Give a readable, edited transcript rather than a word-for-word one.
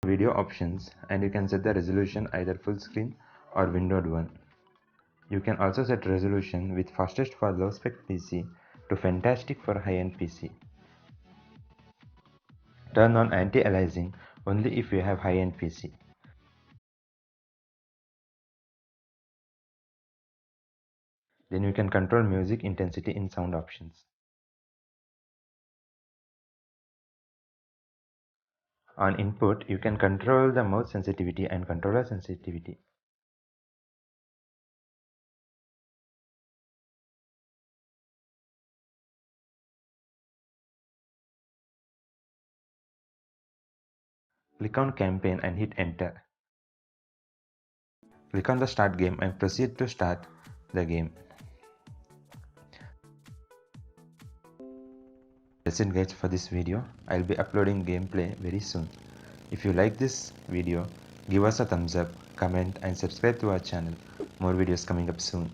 video options and you can set the resolution either full screen or windowed one. You can also set resolution with fastest for low spec PC to fantastic for high-end PC. Turn on anti-aliasing only if you have high-end PC. Then you can control music intensity in sound options. On input, you can control the mouse sensitivity and controller sensitivity. Click on campaign and hit enter. Click on the start game and proceed to start the game. That's it guys for this video. I'll be uploading gameplay very soon. If you like this video, give us a thumbs up, comment and subscribe to our channel. More videos coming up soon.